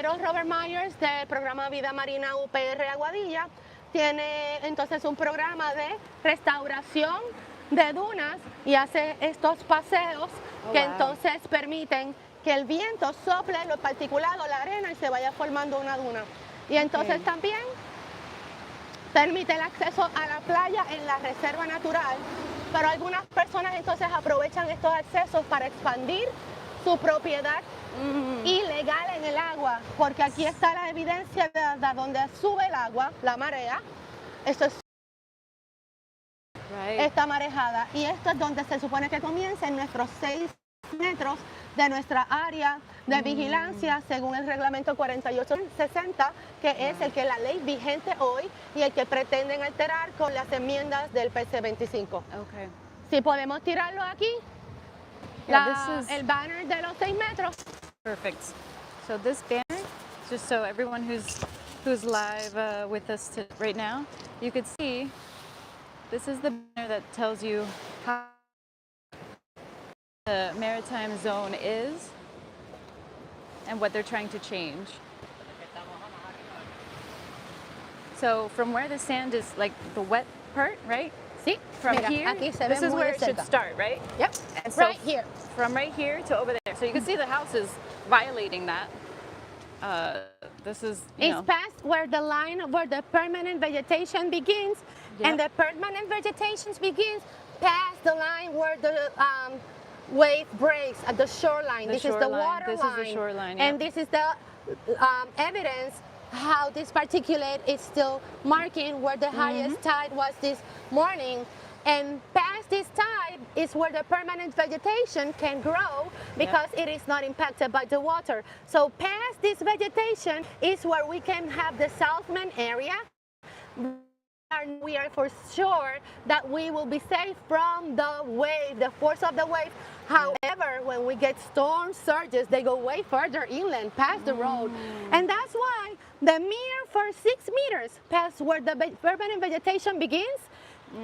ingeniero Robert Myers del programa Vida Marina UPR Aguadilla tiene entonces un programa de restauración de dunas y hace estos paseos que entonces permiten que el viento sople lo particulado, la arena y se vaya formando una duna. Y entonces también permite el acceso a la playa en la reserva natural, pero algunas personas entonces aprovechan estos accesos para expandir su propiedad ilegal en el agua, porque aquí está la evidencia de donde sube el agua, la marea. Esto es esta marejada, y esto es donde se supone que comienzan nuestros 6 metros de nuestra área de vigilancia según el reglamento 4860, que es el que la ley vigente hoy y el que pretenden alterar con las enmiendas del PC 25. Okay. Si podemos tirarlo aquí, el banner de los 6 metros. Perfect. So this banner, just so everyone who's live with us right now, you could see, this is the banner that tells you how the maritime zone is and what they're trying to change. So from where the sand is, like the wet part, right? Sí, from mira, here, aquí se this ve is muy where it cerca. should start, right? Yep, And so right here. From right here to over there. So you can see the house is violating that. This is, It's past where the line where the permanent vegetation begins, and the permanent vegetation begins past the line where the wave breaks at the shoreline. This is the water This line. is the shoreline, And this is the evidence how this particulate is still marking where the highest tide was this morning. And past this tide is where the permanent vegetation can grow because it is not impacted by the water. So past this vegetation is where we can have the Southman area. And we are for sure that we will be safe from the wave, the force of the wave. However, when we get storm surges, they go way further inland, past the road. And that's why the mere for 6 meters past where the permanent vegetation begins,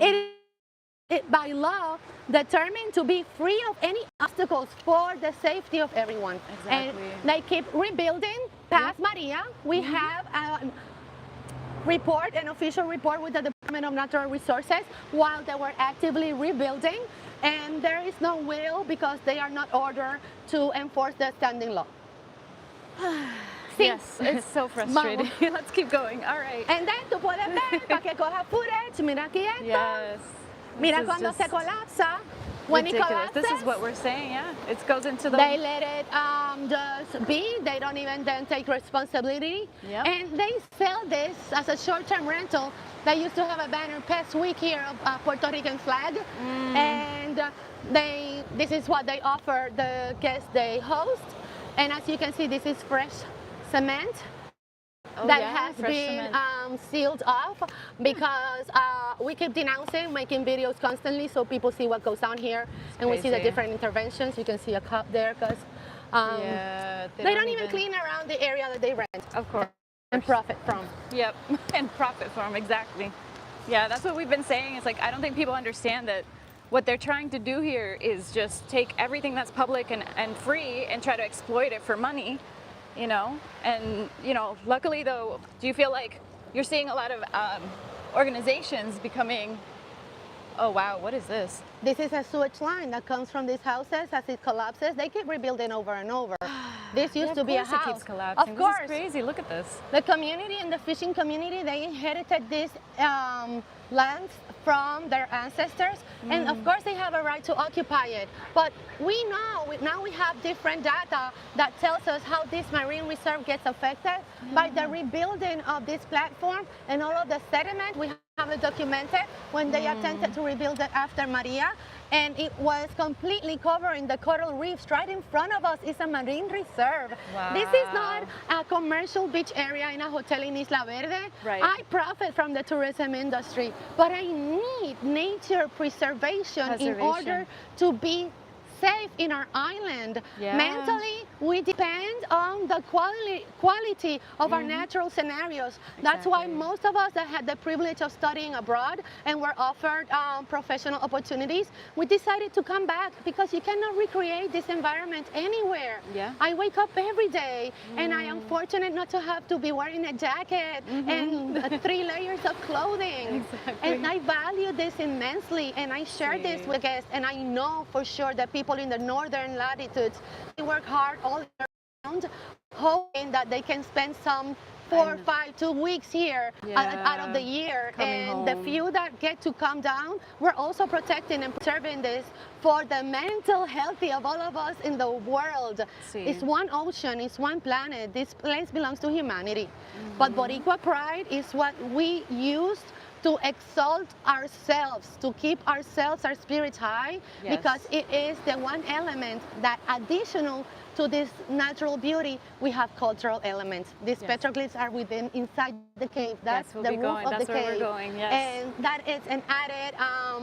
it by law determined to be free of any obstacles for the safety of everyone. Exactly. And they keep rebuilding past Maria. We have an official report with the Department of Natural Resources while they were actively rebuilding, and there is no will because they are not ordered to enforce the standing law. Yes, it's so frustrating. Let's keep going. All right. And then tú puedes ver para que coja footage. Mira aquí esto. Yes. Mira cuando se colapsa. When it Ridiculous. collapses, This is what we're saying, yeah. It goes into the... They let it just be. They don't even then take responsibility. Yep. And they sell this as a short-term rental. They used to have a banner past week here of Puerto Rican flag. And this is what they offer the guests they host. And as you can see, this is fresh cement. Has been sealed off because we keep denouncing, making videos constantly so people see what goes on here. And we see the different interventions. You can see a cup there because they don't even clean around the area that they rent. Of course. And profit from. Yep, and profit from, exactly. Yeah, that's what we've been saying. It's like, I don't think people understand that what they're trying to do here is just take everything that's public and free and try to exploit it for money. And luckily though, do you feel like you're seeing a lot of organizations becoming, oh wow, what is this? This is a sewage line that comes from these houses. As it collapses, they keep rebuilding over and over. This used to be a house. It keeps collapsing. Of course. This is crazy, look at this. The community and the fishing community, they inherited this land from their ancestors, and of course they have a right to occupy it. But we know, now we have different data that tells us how this marine reserve gets affected by the rebuilding of this platform and all of the sediment. We have it documented when they attempted to rebuild it after Maria, and it was completely covering the coral reefs right in front of us. It's a marine reserve. Wow. This is not a commercial beach area in a hotel in Isla Verde. Right. I profit from the tourism industry, but I need nature preservation in order to be safe in our island. Yeah. Mentally, we depend on the quality of our natural scenarios. That's why Exactly. most of us that had the privilege of studying abroad and were offered professional opportunities, we decided to come back because you cannot recreate this environment anywhere. Yeah. I wake up every day and I am fortunate not to have to be wearing a jacket and 3 layers of clothing. Exactly. And I value this immensely, and I share this Same. with guests, and I know for sure that people in the northern latitudes, they work hard all year round, hoping that they can spend some 4, 5, 2 weeks here out of the year. Coming And the home. few that get to come down, we're also protecting and preserving this for the mental health of all of us in the world. Sí. It's one ocean, it's one planet. This place belongs to humanity. But Boricua pride is what we use to exalt ourselves, to keep ourselves, our spirits high, Yes. because it is the one element that additional to this natural beauty, we have cultural elements. These Yes. petroglyphs are within inside the cave. That's We'll the be roof going. of That's the where cave. we're going, yes. And that is an added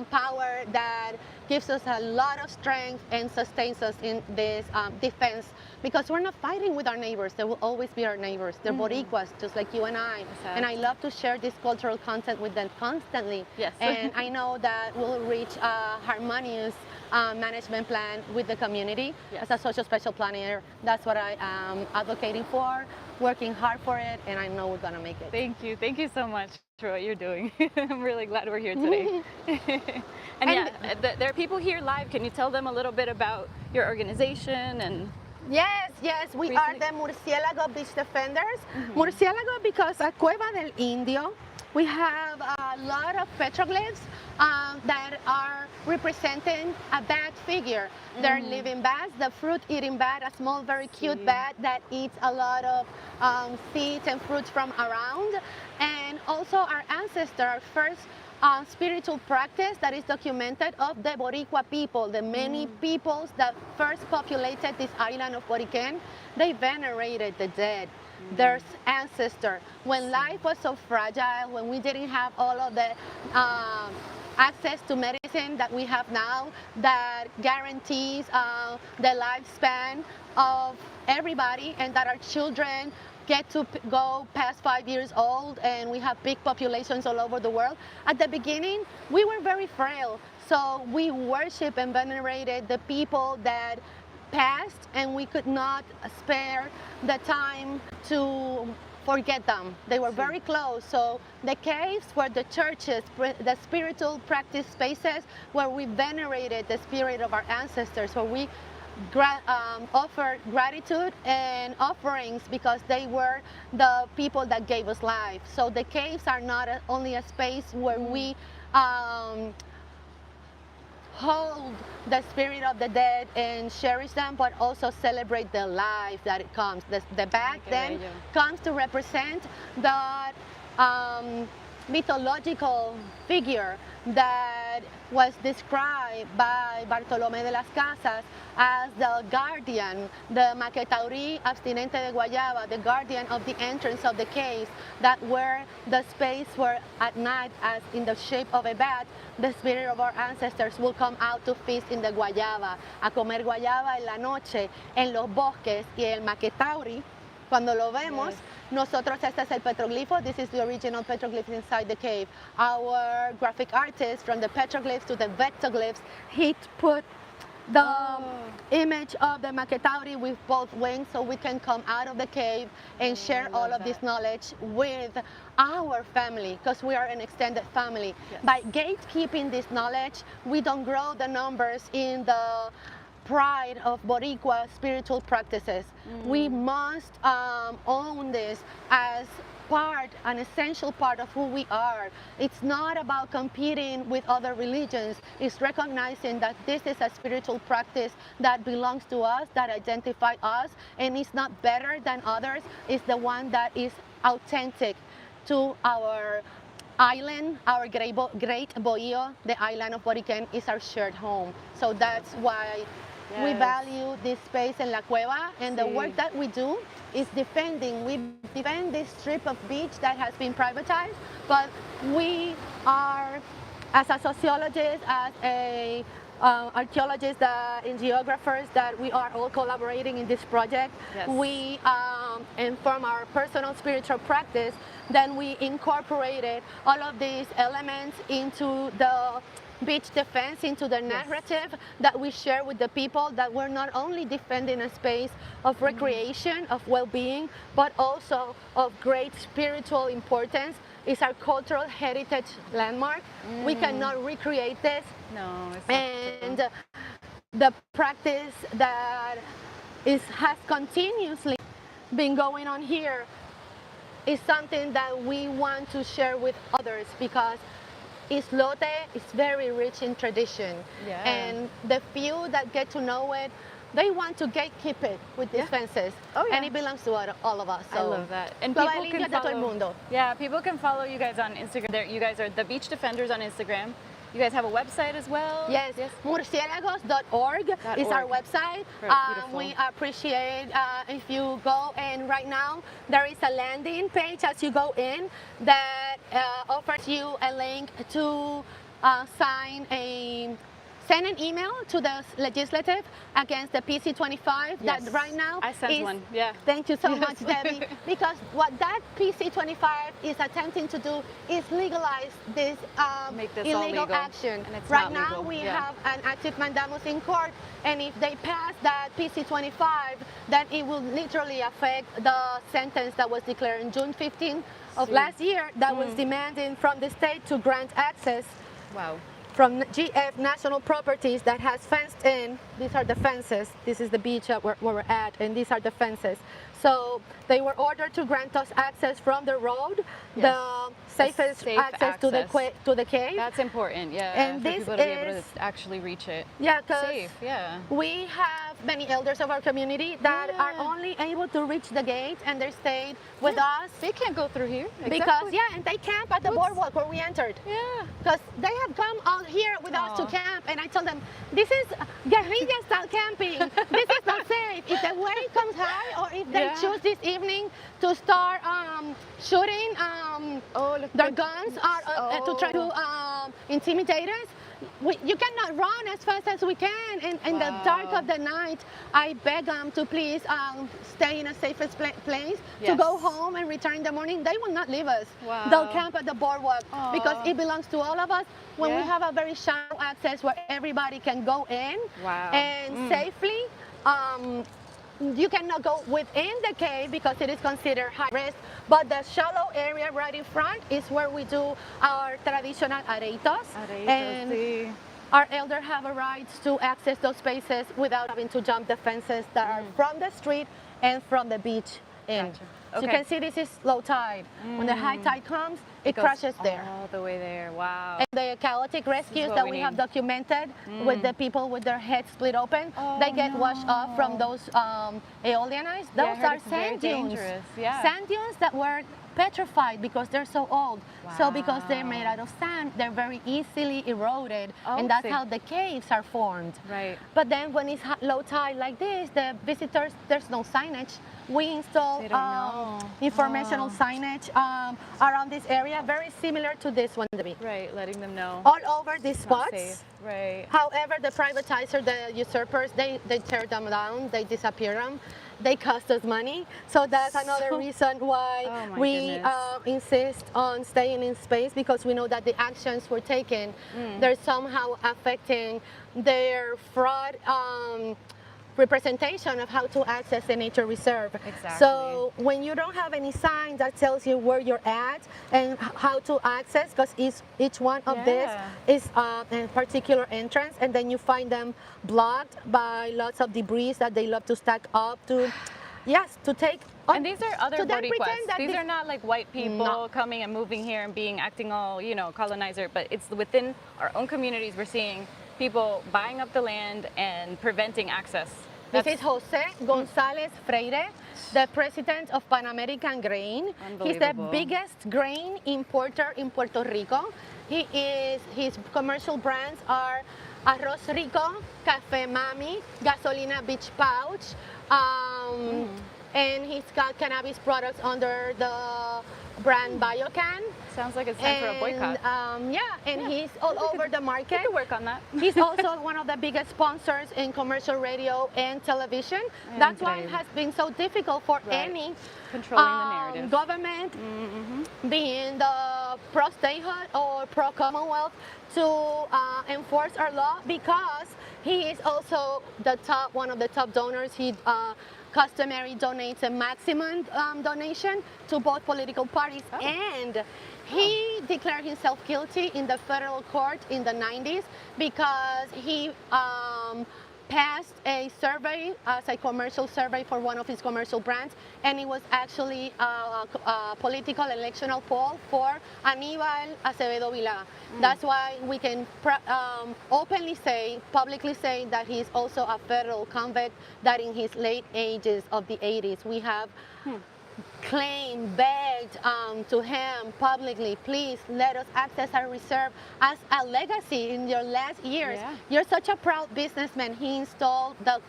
power that gives us a lot of strength and sustains us in this defense, because we're not fighting with our neighbors. They will always be our neighbors. They're Boricuas, just like you and I. And I love to share this cultural content with them constantly. Yes. And I know that we'll reach a harmonious management plan with the community. Yes. As a social special planner, that's what I am advocating for, working hard for it, and I know we're gonna make it. Thank you. Thank you so much for what you're doing. I'm really glad we're here today. And yeah, there are people here live. Can you tell them a little bit about your organization and? Yes, we are the Murciélago Beach Defenders. Murciélago because at Cueva del Indio, we have a lot of petroglyphs that are representing a bat figure. They're living bats, the fruit-eating bat, a small, very cute bat that eats a lot of seeds and fruits from around. And also our ancestor, our first spiritual practice that is documented of the Boricua people, the many peoples that first populated this island of Boriken. They venerated the dead, their ancestor. When life was so fragile, when we didn't have all of the access to medicine that we have now that guarantees the lifespan of everybody, and that our children get to go past 5 years old, and we have big populations all over the world. At the beginning, we were very frail, so we worship and venerated the people that passed, and we could not spare the time to forget them. They were very close. So the caves were the churches, the spiritual practice spaces where we venerated the spirit of our ancestors, where we offered gratitude and offerings because they were the people that gave us life. So the caves are not only a space where we hold the spirit of the dead and cherish them, but also celebrate the life that it comes. The bat then comes to represent the mythological figure that was described by Bartolomé de las Casas as the guardian, the Maquetauri abstinente de Guayaba, the guardian of the entrance of the caves, that were the space where at night, as in the shape of a bat, the spirit of our ancestors will come out to feast in the Guayaba, a comer Guayaba en la noche, en los bosques, y el Maquetauri, cuando lo vemos, nosotros, este es el petroglifo. This is the original petroglyph inside the cave. Our graphic artist, from the petroglyphs to the vectoglyphs, he put the image of the Maquetauri with both wings, so we can come out of the cave and share all of this knowledge with our family, because we are an extended family. By gatekeeping this knowledge, we don't grow the numbers in the pride of Boricua spiritual practices. We must own this as an essential part of who we are. It's not about competing with other religions. It's recognizing that this is a spiritual practice that belongs to us, that identifies us, and it's not better than others. It's the one that is authentic to our island, our great Bohío, the island of Boriken, is our shared home. So that's why we value this space in La Cueva, and the work that we do is defending. We defend this strip of beach that has been privatized, but we are, as a sociologist, as a archaeologists and geographers that we are all collaborating in this project. Yes. We, and from our personal spiritual practice, then we incorporated all of these elements into the beach defense, into the narrative that we share with the people, that we're not only defending a space of recreation, of well-being, but also of great spiritual importance. It's our cultural heritage landmark. We cannot recreate this. No, it's And the practice that has continuously been going on here is something that we want to share with others, because Islote is very rich in tradition. Yeah. And the few that get to know it, they want to gatekeep it with these fences. Oh, yeah. And it belongs to all of us. So. I love that. And Lo people limpia can de todo el follow. mundo. Yeah, people can follow you guys on Instagram. You guys are the Beach Defenders on Instagram. You guys have a website as well. Yes, murciélagos.org is our website. Beautiful. We appreciate if you go, and right now there is a landing page as you go in that offers you a link to send an email to the legislative against the PC25 Yes. that right now I sent one, yeah. Thank you so Yes. much, Debbie. Because what that PC25 is attempting to do is legalize this Make this all illegal legal. action. And it's Right not now legal, we yeah. have an active mandamus in court, and if they pass that PC25, then it will literally affect the sentence that was declared in June 15th of last year that was demanding from the state to grant access Wow. from GF National Properties that has fenced in. These are the fences. This is the beach where we're at, and these are the fences. So they were ordered to grant us access from the road, the safest safe access to the cave. That's important, yeah. And for this people to be able is- to actually reach it. Yeah, because Safe, yeah. we have many elders of our community that are only able to reach the gate, and they stayed with us. They can't go through here. Because, and they camp at the boardwalk where we entered. Yeah. Because they have come out here with us to Aw. camp, and I told them, this is guerrilla style camping. This is not safe. If the wave comes high, or if they Yeah. choose this evening to start shooting their guns to try to intimidate us, you cannot run as fast as we can. And in the dark of the night, I beg them to please stay in a safest place, to go Yes. home and return in the morning. They will not leave us. Wow. They'll camp at the boardwalk because Aw. it belongs to all of us. When we Yeah. have a very shallow access where everybody can go in Wow. and safely, you cannot go within the cave because it is considered high risk, but the shallow area right in front is where we do our traditional areitos. And sí. our elders have a right to access those spaces without having to jump the fences that are from the street and from the beach in. Gotcha. So you Okay. can see this is low tide. When the high tide comes, it Goes crashes there. all the way there. Wow. And the chaotic rescues what that we we have need. documented with the people with their heads split open, they get washed off from those aeolian ice. Yeah, I Those heard are it's very sand dunes. dangerous, yeah. Sand dunes that were petrified because they're so old. So because they're made Wow. out of sand, they're very easily eroded, Oh, and that's see. how the caves are formed. Right. But then when it's low tide like this, the visitors, there's no signage. We install They don't know. informational Oh. signage around this area, very similar to this one. Right, letting them know. All over these Not spots. safe. Right. However, the privatizer, the usurpers, they tear them down, they disappear them, they cost us money. So that's another reason why Oh my we goodness. insist on staying in space, because we know that the actions we're taking, they're somehow affecting their fraud representation of how to access the nature reserve. Exactly. So when you don't have any sign that tells you where you're at and how to access, because each one of this Yeah. is a particular entrance, and then you find them blocked by lots of debris that they love to stack up to, to take. And these are other to then Boricuas. pretend that These this- are not like white people No. coming and moving here and acting all, colonizer, but it's within our own communities we're seeing people buying up the land and preventing access. This is Jose Gonzalez Freire, the president of Pan American Grain. He's the Unbelievable. biggest grain importer in Puerto Rico. His commercial brands are Arroz Rico, Café Mami, Gasolina Beach Pouch, and he's got cannabis products under the brand Biocan. Sounds like it's time for a boycott. And he's all over the We market. could work on that. He's also one of the biggest sponsors in commercial radio and television. That's why it has been so difficult for any Controlling the narrative. government, being the pro-statehood or pro-commonwealth, to enforce our law, because he is also one of the top donors. He customary donates a maximum donation to both political parties, and he declared himself guilty in the federal court in the 90s because he passed a survey, as a commercial survey for one of his commercial brands, and it was actually a political electoral poll for Aníbal Acevedo Vilá. That's why we can openly say, publicly say, that he's also a federal convict, that in his late ages of the 80s, we have claimed, begged to him publicly, please let us access our reserve as a legacy in your last years. Yeah. You're such a proud businessman. He installed a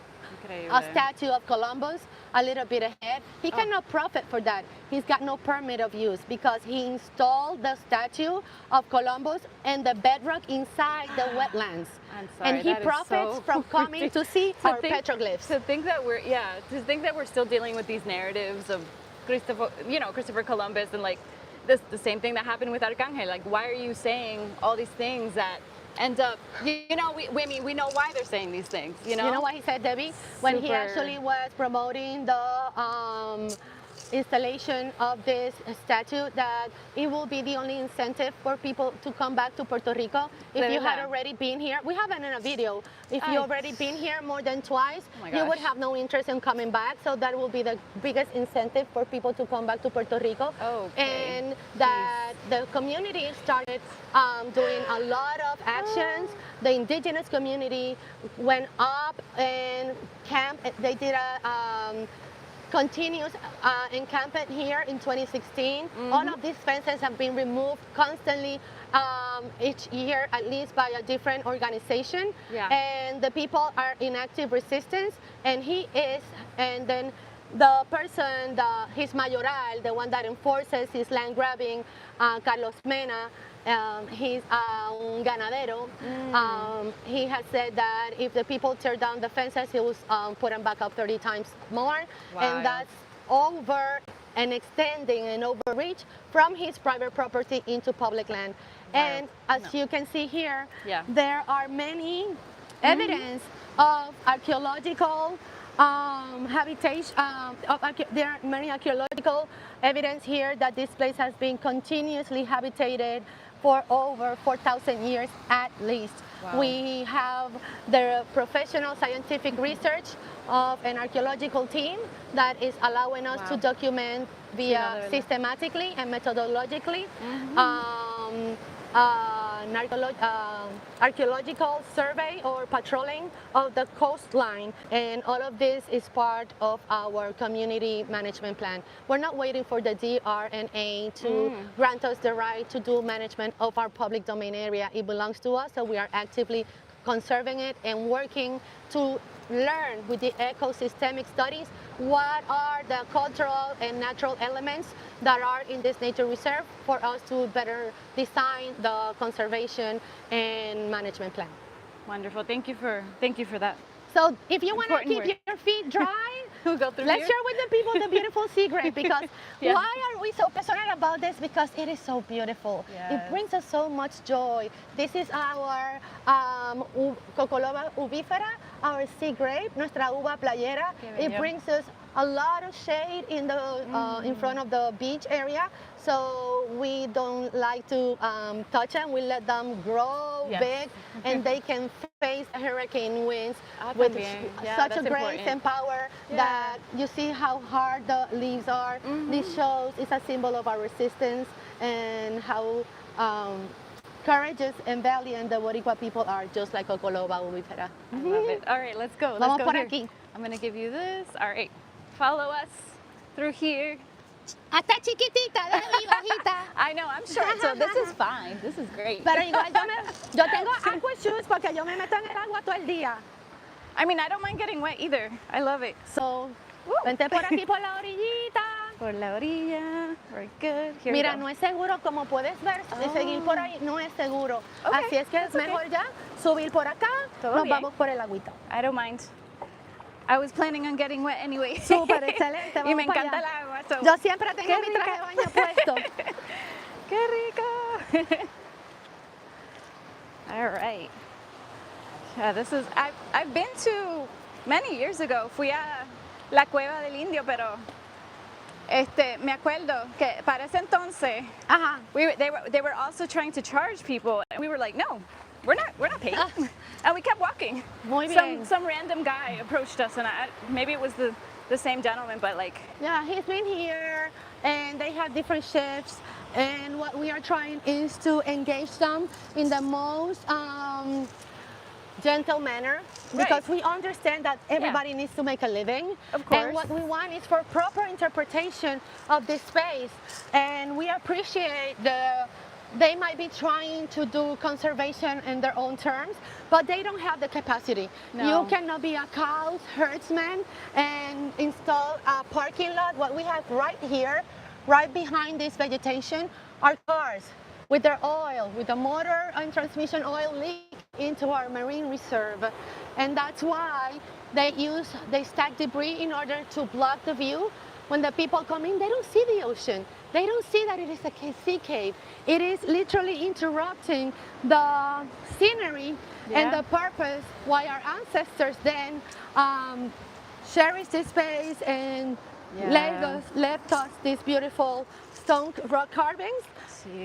statue of Columbus a little bit ahead. He cannot profit for that. He's got no permit of use because he installed the statue of Columbus and the bedrock inside the wetlands. I'm sorry, and he that is profits so from coming to see our petroglyphs. To think that we're still dealing with these narratives of Christopher Columbus, and like the same thing that happened with Arcángel. Like, why are you saying all these things that end up, we know why they're saying these things, You know what he said, Debbie? When he actually was promoting the installation of this statue, that it will be the only incentive for people to come back to Puerto Rico. If you had already been here, we have it in a video. If you already been here more than twice, you would have no interest in coming back. So that will be the biggest incentive for people to come back to Puerto Rico. And that the community started doing a lot of actions. The indigenous community went up and camped. They did a continuous encampment here in 2016. All of these fences have been removed constantly each year, at least by a different organization. And the people are in active resistance, and and then the person, his mayoral, the one that enforces his land grabbing, Carlos Mena, he's un ganadero. He has said that if the people tear down the fences, he will put them back up 30 times more. And that's over and extending an overreach from his private property into public land. And as you can see here, there are many evidence of archaeological habitation. There are many archaeological evidence here that this place has been continuously habitated for over 4,000 years at least. We have the professional scientific research of an archaeological team that is allowing us to document via systematically and methodologically archaeological survey or patrolling of the coastline, and all of this is part of our community management plan. We're not waiting for the DRNA to grant us the right to do management of our public domain area. It belongs to us, so we are actively conserving it and working to learn with the ecosystemic studies what are the cultural and natural elements that are in this nature reserve for us to better design the conservation and management plan. Wonderful. Thank you for that. So if you want to keep your feet dry, we'll go through let's here. share with the people the beautiful sea grape, because why are we so passionate about this? Because it is so beautiful. It brings us so much joy. This is our Cocoloba ubífera, our sea grape, nuestra uva playera. It brings us a lot of shade in the in front of the beach area, so we don't like to touch them. We let them grow big, and they can face hurricane winds with such a grace and power that you see how hard the leaves are. This shows it's a symbol of our resistance and how courageous and valiant the Boricua people are, just like Cocoloba ubífera. I love it. All right, let's go. Vamos Let's go por here. aquí. I'm going to give you this. All right. Follow us through here. Hasta chiquitita, Debbie, bajita. I know, I'm short, so this is fine. This is great. Pero igual yo tengo aqua shoes porque yo me meto en el agua todo el día. I mean, I don't mind getting wet either. I love it. So Woo. Vente por aquí por la orillita. Por la orilla. We're good. Here Mira, we go. no es seguro, como puedes ver, seguir por ahí no es seguro. Ok, Así es que es that's okay. mejor ya subir por acá, Todo nos bien. vamos por el agüita. I don't mind. I was planning on getting wet anyway. Súper excelente, Y me vamos para encanta el allá. agua. So. Yo siempre tengo Qué mi traje de rico. baño puesto. ¡Qué rico! All right. Yeah, this is. I've been to many years ago. Fui a la Cueva del Indio, pero me acuerdo que para ese entonces Ajá. they were also trying to charge people, and we were like, no, we're not paying, and we kept walking. Muy bien. Some random guy approached us, and maybe it was the same gentleman, but like. Yeah, he's been here and they have different shifts, and what we are trying is to engage them in the most gentle manner, because we understand that everybody needs to make a living. Of course. And what we want is for proper interpretation of this space, and we appreciate they might be trying to do conservation in their own terms, but they don't have the capacity. No. You cannot be a cow herdsman and install a parking lot. What we have right here, right behind this vegetation, are cars with their oil, with the motor and transmission oil leak into our marine reserve. And that's why they stack debris in order to block the view. When the people come in, they don't see the ocean. They don't see that it is a sea cave. It is literally interrupting the scenery and the purpose why our ancestors then cherished this space and left us these beautiful stone rock carvings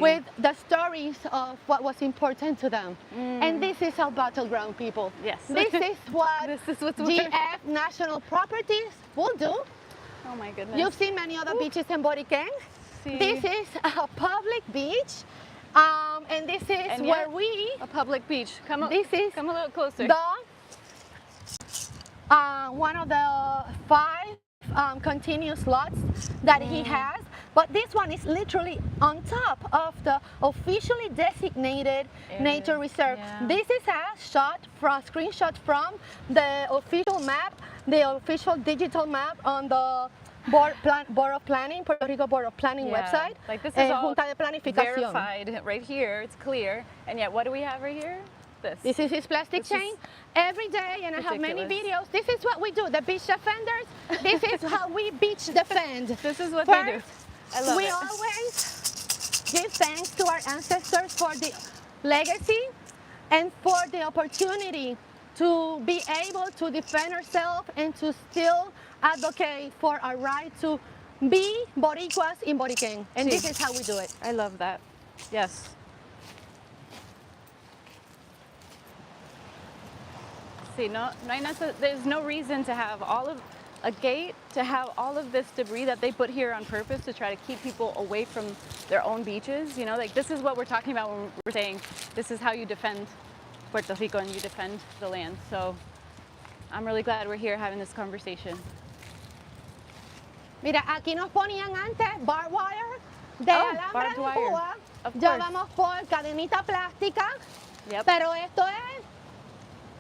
with the stories of what was important to them. And this is our battleground, people. Yes. This is what This is what's GF National Properties will do. Oh my goodness. You've seen many other beaches in Boriken. Sí. This is a public beach, and this is And where yet, we, a public beach. Come this is come a little closer. one of the 5 continuous lots that he has, but this one is literally on top of the officially designated nature reserve. Yeah. This is a screenshot from the official map, the official digital map on the Board of Planning, Puerto Rico Board of Planning website. Like this is all Junta de Planificación. verified right here. It's clear. And yet, what do we have right here? This is his plastic This is chain every day, and I have many ridiculous. videos. This is what we do, the beach defenders. This is how we beach defend. This is what they do. I love we it. always give thanks to our ancestors for the legacy and for the opportunity to be able to defend ourselves and to still advocate for our right to be Boricuas in Boriken. And this is how we do it. I love that. Yes. See, there's no reason to have a gate, to have all of this debris that they put here on purpose to try to keep people away from their own beaches. You know, like this is what we're talking about when we're saying this is how you defend Puerto Rico and you defend the land. So I'm really glad we're here having this conversation. Mira, aquí nos ponían antes barbed wire de alambre barbed de wire. púa. Of Ya course. vamos por cadenita plástica. Yep. Pero esto es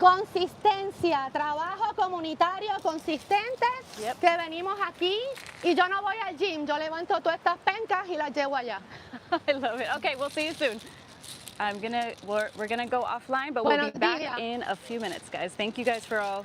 consistencia, trabajo comunitario consistente Yep. que venimos aquí y yo no voy al gym, yo levanto todas estas pencas y las llevo allá. I love it. Okay, we'll see you soon. We're gonna go offline, but we'll Buenos be back días. in a few minutes, guys. Thank you guys for all